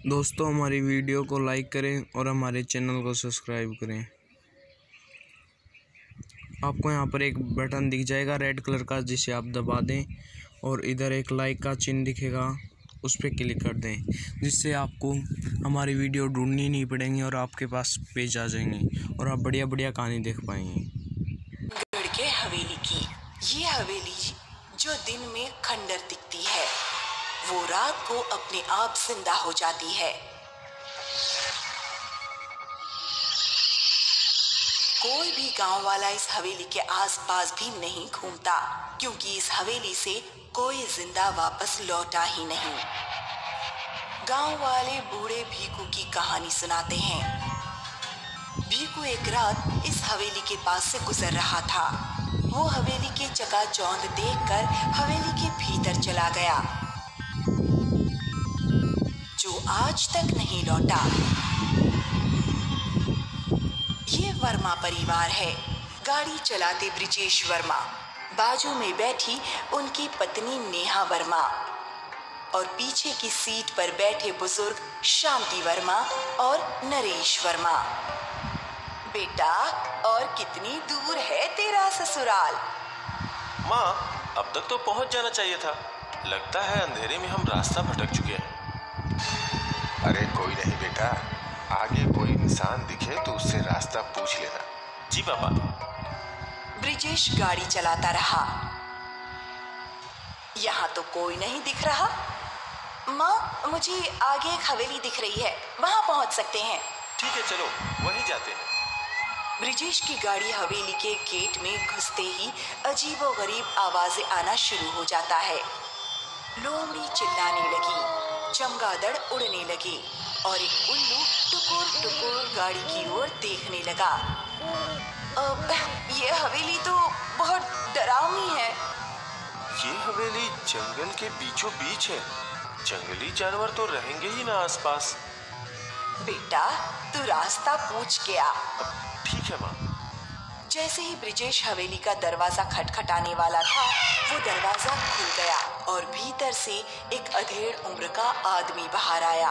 दोस्तों हमारी वीडियो को लाइक करें और हमारे चैनल को सब्सक्राइब करें। आपको यहाँ पर एक बटन दिख जाएगा रेड कलर का, जिसे आप दबा दें और इधर एक लाइक का चिन्ह दिखेगा, उस पर क्लिक कर दें, जिससे आपको हमारी वीडियो ढूंढनी नहीं पड़ेंगी और आपके पास पेज आ जाएंगे और आप बढ़िया बढ़िया कहानी देख पाएंगे। गढ़ के हवेली की ये हवेली जो दिन में खंडर दिखती है, वो रात को अपने आप जिंदा हो जाती है। कोई भी गांव वाला इस हवेली के आसपास भी नहीं घूमता, क्योंकि इस हवेली से कोई जिंदा वापस लौटा ही नहीं। गांव वाले बूढ़े भीखू की कहानी सुनाते हैं। भीखू एक रात इस हवेली के पास से गुजर रहा था। वो हवेली के चकाचौंध देखकर हवेली के भीतर चला गया, जो आज तक नहीं लौटा। ये वर्मा परिवार है। गाड़ी चलाते ब्रिजेश वर्मा, बाजू में बैठी उनकी पत्नी नेहा वर्मा और पीछे की सीट पर बैठे बुजुर्ग शांति वर्मा और नरेश वर्मा। बेटा, और कितनी दूर है तेरा ससुराल? माँ, अब तक तो पहुंच जाना चाहिए था। लगता है अंधेरे में हम रास्ता भटक चुके हैं। अरे कोई नहीं बेटा, आगे कोई इंसान दिखे तो उससे रास्ता पूछ लेना। जी पापा। ब्रिजेश गाड़ी चलाता रहा। यहाँ तो कोई नहीं दिख रहा। माँ, मुझे आगे एक हवेली दिख रही है, वहां पहुंच सकते हैं। ठीक है, चलो वहीं जाते हैं। ब्रिजेश की गाड़ी हवेली के गेट में घुसते ही अजीबोगरीब आवाजें आना शुरू हो जाता है। लोमड़ी चिल्लाने लगी, चमगादड़ उड़ने लगे और एक उल्लू टुकुर टुकुर गाड़ी की ओर देखने लगा। ये हवेली तो बहुत डरावनी है। ये हवेली जंगल के बीचों बीच है। जंगली जानवर तो रहेंगे ही ना आसपास। बेटा, तू रास्ता पूछ के आ। ठीक है माँ। जैसे ही ब्रिजेश हवेली का दरवाजा खटखटाने वाला था, वो दरवाजा खुल गया और भीतर से एक अधेड़ उम्र का आदमी बाहर आया।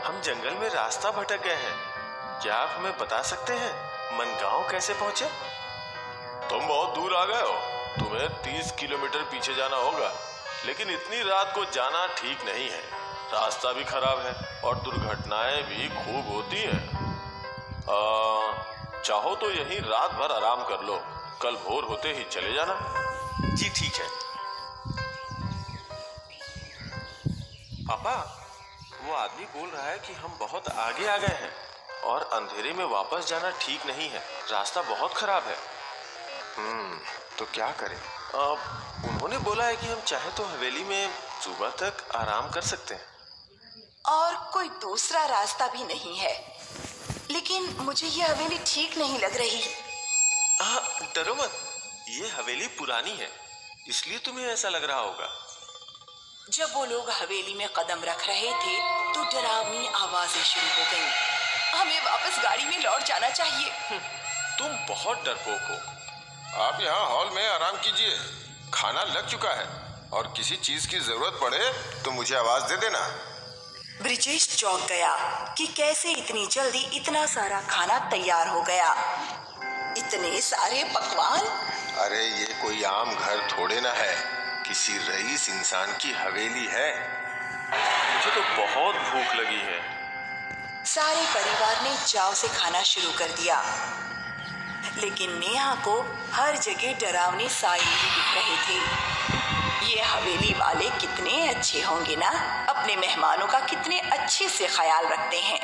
हम जंगल में रास्ता भटक गए हैं। क्या आप हमें बता सकते हैं मनगांव कैसे पहुंचे? तुम बहुत दूर आ गए हो। तुम्हें 30 किलोमीटर पीछे जाना होगा, लेकिन इतनी रात को जाना ठीक नहीं है। रास्ता भी खराब है और दुर्घटनाएं भी खूब होती हैं। चाहो तो यहीं रात भर आराम कर लो, कल भोर होते ही चले जाना। जी ठीक है। पापा, वो आदमी बोल रहा है कि हम बहुत आगे आ गए हैं और अंधेरे में वापस जाना ठीक नहीं है। रास्ता बहुत खराब है। तो क्या करें? उन्होंने बोला है कि हम चाहे तो हवेली में सुबह तक आराम कर सकते हैं। और कोई दूसरा रास्ता भी नहीं है, लेकिन मुझे ये हवेली ठीक नहीं लग रही। डरो मत, ये हवेली पुरानी है, इसलिए तुम्हें ऐसा लग रहा होगा। जब वो लोग हवेली में कदम रख रहे थे तो डरावनी आवाजें शुरू हो गईं। हमें वापस गाड़ी में लौट जाना चाहिए। तुम बहुत डरपोक हो। आप यहाँ हॉल में आराम कीजिए, खाना लग चुका है और किसी चीज की जरूरत पड़े तो मुझे आवाज दे देना। ब्रिजेश चौंक गया कि कैसे इतनी जल्दी इतना सारा खाना तैयार हो गया। इतने सारे पकवान? अरे ये कोई आम घर थोड़े ना है, किसी रईस इंसान की हवेली है। मुझे तो बहुत भूख लगी है। सारे परिवार ने चाव से खाना शुरू कर दिया, लेकिन नेहा को हर जगह डरावने साए ही दिख रहे थे। ये हवेली वाले कितने अच्छे होंगे ना, अपने मेहमानों का कितने अच्छे से ख्याल रखते हैं।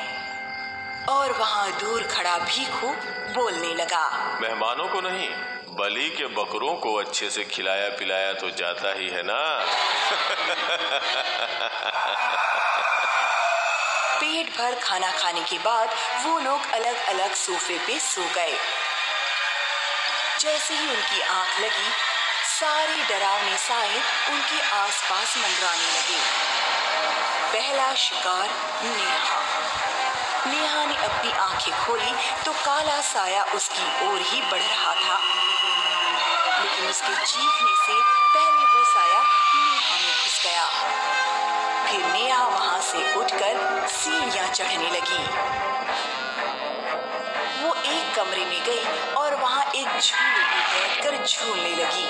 और वहाँ दूर खड़ा भीखू बोलने लगा, मेहमानों को नहीं, बलि के बकरों को अच्छे से खिलाया पिलाया तो जाता ही है ना। पेट भर खाना खाने के बाद वो लोग अलग अलग सोफे पे सो गए। जैसे ही उनकी आंख लगी, सारे डरावने साए उनके आसपास मंडराने लगे। पहला शिकार नेहा। नेहा ने अपनी आंखें खोली तो काला साया उसकी ओर ही बढ़ रहा था, लेकिन उसके चीखने से पहले वो साया नेहा में घुस गया। फिर नेहा वहां से उठकर सीढ़ियां चढ़ने लगी। वो एक कमरे में गई और वहां एक झूले पे बैठकर झूलने लगी।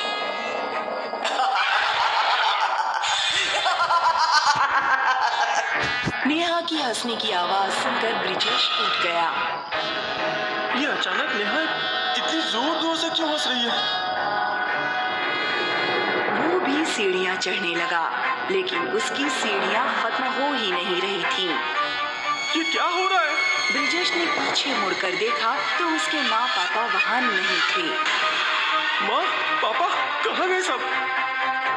नेहा की हंसने की आवाज सुनकर ब्रिजेश उठ गया। ये अचानक नेहा इतनी जोर से क्यों हंस रही है? वो भी सीढ़ियां चढ़ने लगा, लेकिन उसकी सीढ़ियां खत्म हो ही नहीं रही थी। ये क्या हो रहा है? ब्रिजेश ने पीछे मुड़कर देखा तो उसके माँ पापा वहां नहीं थे। माँ पापा कहाँ गए सब?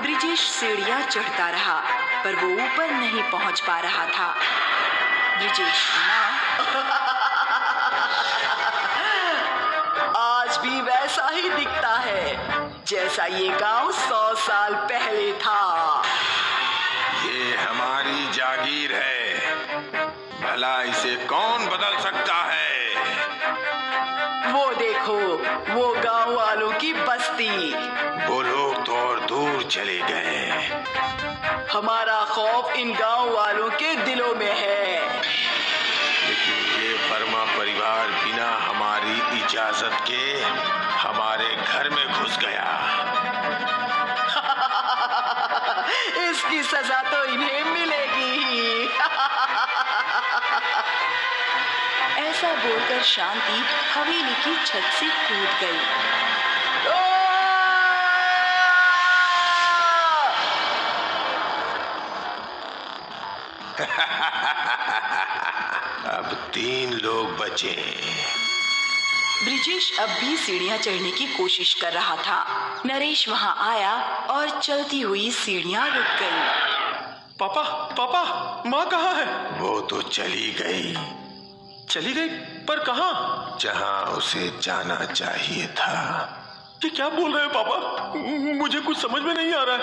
ब्रिजेश सीढ़ियां चढ़ता रहा पर वो ऊपर नहीं पहुंच पा रहा था। ब्रिजेश की माँ आज भी वैसा ही दिखता है जैसा ये गांव 100 साल पहले था। ये हमारी जागीर है, भला इसे कौन बदल सकता है? वो देखो, वो गांव वालों की बस्ती। वो लोग तो और दूर चले गए। हमारा खौफ इन गांव वालों के दिलों में है। लेकिन ये वर्मा परिवार बिना हमारी इजाजत के हमारे घर में घुस गया। इसकी सजा तो इन्हें मिलेगी ही। ऐसा बोलकर शांति हवेली की छत से कूद गई। अब 3 लोग बचे। ब्रिजेश अब भी सीढ़ियां चढ़ने की कोशिश कर रहा था। नरेश वहां आया और चलती हुई सीढ़ियां रुक गई। पापा पापा माँ कहाँ है? वो तो चली गई। चली गई? पर कहाँ? जहाँ उसे जाना चाहिए था। ये क्या बोल रहे हो पापा? मुझे कुछ समझ में नहीं आ रहा है।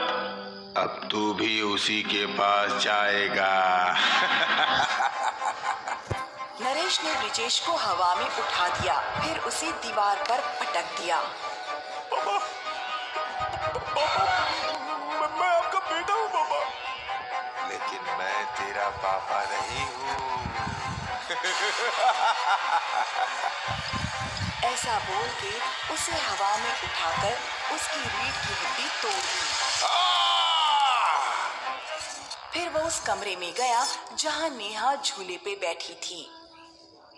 अब तू भी उसी के पास जाएगा। नरेश ने ब्रिजेश को हवा में उठा दिया, फिर उसे दीवार पर पटक दिया। पापा, मैं आपका बेटा हूँ पापा। लेकिन मैं तेरा पापा नहीं हूँ। ऐसा बोल के उसे हवा में उठाकर उसकी रीढ़ की हड्डी तोड़ दी। फिर वो उस कमरे में गया जहाँ नेहा झूले पे बैठी थी।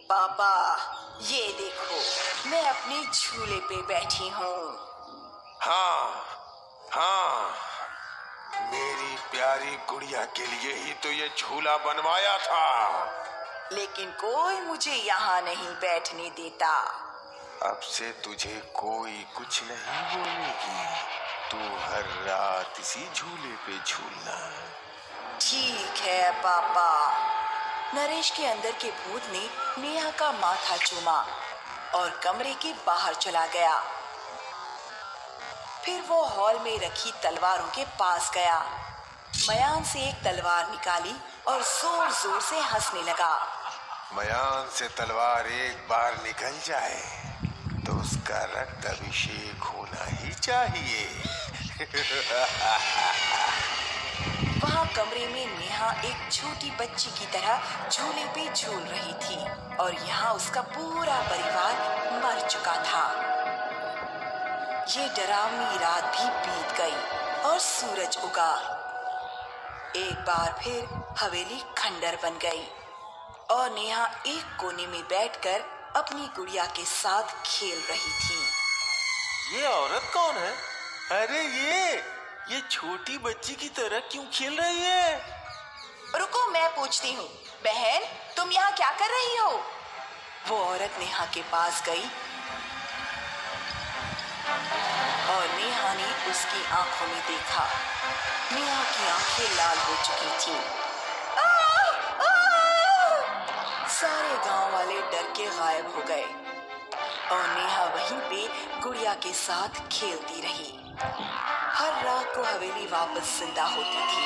पापा, ये देखो, मैं अपने झूले पे बैठी हूँ। हाँ, हाँ, मेरी प्यारी गुड़िया के लिए ही तो ये झूला बनवाया था। लेकिन कोई मुझे यहाँ नहीं बैठने देता। अब से तुझे कोई कुछ नहीं बोलेगी। तू हर रात इसी झूले पे झूलना। ठीक है पापा। नरेश के अंदर के भूत ने नेहा का माथा चूमा और कमरे के बाहर चला गया। फिर वो हॉल में रखी तलवारों के पास गया, मयान से एक तलवार निकाली और जोर जोर से हंसने लगा। मयान से तलवार एक बार निकल जाए तो उसका रक्त अभिषेक होना ही चाहिए। वहाँ कमरे में नेहा एक छोटी बच्ची की तरह झूले पे झूल रही थी और यहाँ उसका पूरा परिवार मर चुका था। ये डरावनी रात भी बीत गई और सूरज उगा। एक बार फिर हवेली खंडर बन गई और नेहा एक कोने में बैठकर अपनी गुड़िया के साथ खेल रही थी। ये औरत कौन है? अरे ये छोटी बच्ची की तरह क्यों खेल रही है? रुको, मैं पूछती हूँ। बहन, तुम यहाँ क्या कर रही हो? वो औरत नेहा के पास गई और नेहा ने उसकी आंखों में देखा। नेहा की आंखें लाल हो चुकी थी। सारे गांव वाले डर के गायब हो गए और नेहा वहीं पे गुड़िया के साथ खेलती रही। हर रात को हवेली वापस जिंदा होती थी।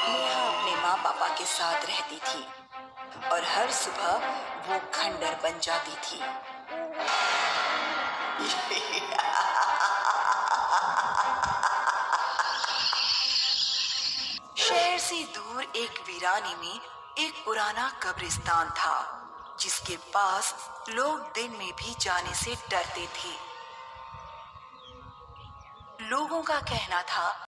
नेहा अपने माँ पापा के साथ रहती थी और हर सुबह वो खंडर बन जाती थी। शहर से दूर एक वीरानी में एक पुराना कब्रिस्तान था जिसके पास लोग दिन में भी जाने से डरते थे। लोगों का कहना था